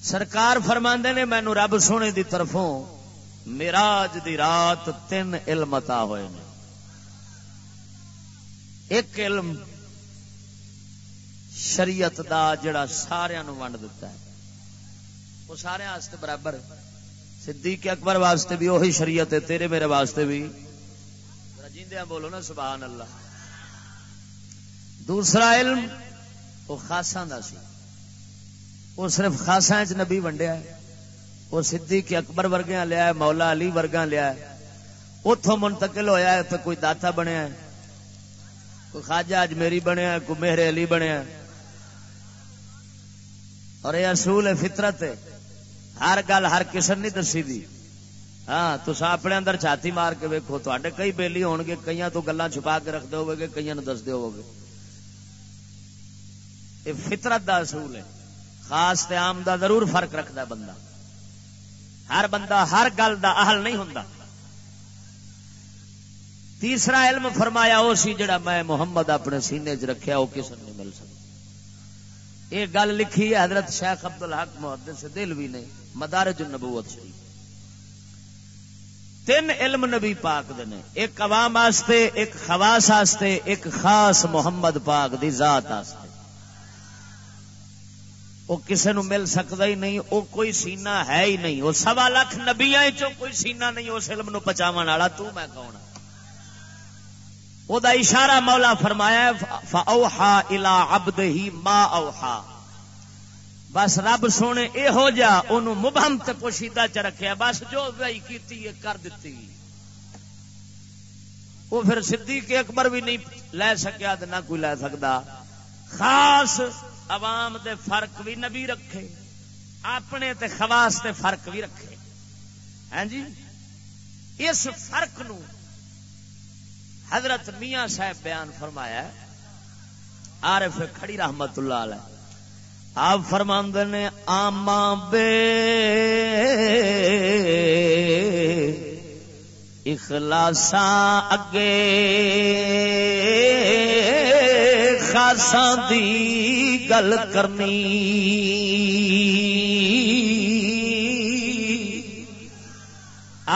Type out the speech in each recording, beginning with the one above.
سرکار فرماندے نے مینوں رب سونے دی طرفوں معراج دی رات 3 علم عطا ہوئے نے. ایک علم شریعت دا جڑا سارے نو ونڈ دیتا ہے وہ سارے واسطے برابر ہے. صدیق اکبر واسطے بھی وہی شریعت ہے، تیرے میرے واسطے بھی. جیندیاں بولو نا سبحان اللہ. دوسرا علم وہ خاصاں دا سی، وہ صرف خاصاں وچ نبی ونڈیا ہے. وہ صدیق اکبر ورگیاں لیا ہے، مولا علی ورگاں لیا ہے، اتوں منتقل ہویا ہے تو کوئی داتا بنیا ہے، کوئی خواجہ اجمیری بنیا ہے، کوئی مہر علی بنیا ہے. اور یہ اصول ہے، فطرت ہے. ہر گل ہر قسم نہیں دسی دی. ہاں تسا اپنے اندر چھاتی مار کے ویکھو، تواڈے کئی بیلی ہون گے، کئیاں تو گلاں چھپا کے رکھدے ہوو گے، کئیاں نوں دسدے ہوو گے. یہ فطرت دا اصول ہے. خاص تے عام دا ضرور فرق رکھدا ہے بندہ. ہر بندہ ہر گل دا اہل نہیں ہوندا. تیسرا علم فرمایا وہ سی جڑا میں محمد اپنے سینے چ رکھیا، وہ کسی نہیں مل سکتا. یہ گل لکھی ہے حضرت شیخ عبدالحق محدث دہلوی نے مدارج النبوت شریف. 3 علم نبی پاک دے نے، ایک عوام واسطے، ایک خواص واسطے، ایک خاص محمد پاک دی ذات واسطے. وہ کسے نو مل سکتا ہی نہیں، وہ کوئی سینہ ہے ہی نہیں. وہ 1.25 لاکھ نبیاں چوں کوئی سینہ نہیں اس علم نو پہنچاون والا. تو میں کون ہاں؟ او دا اشارہ مولا فرمایا فاوحا الی عبدہ ما اوحا. بس رب سونے اے ہو جا انہوں مبہم تے پوشیدہ چ رکھیا، بس جو وحی کیتی ہے کر دیتی. وہ پھر صدیق اکبر بھی نہیں لے سکیا تے نہ کوئی لے سکدا. خاص عوام دے فرق بھی نبی رکھے، اپنے تے خواص تے فرق بھی رکھے. ہاں جی، اس فرق نو حضرت میاں صاحب بیان فرمایا ہے، عارف کھڑی رحمت اللہ علیہ. آپ فرماندے نے آماں بے اخلاصاں اگے خاصاں دی گل کرنی.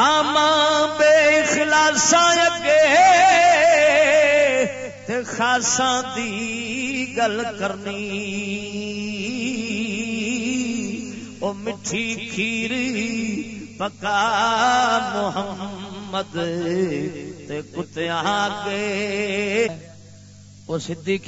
آماں بے اخلاصاں اگے تے خاصاں دی گل کرنی. او مٹھی کھیری پکا محمد تے کتیاں کے. او صدیق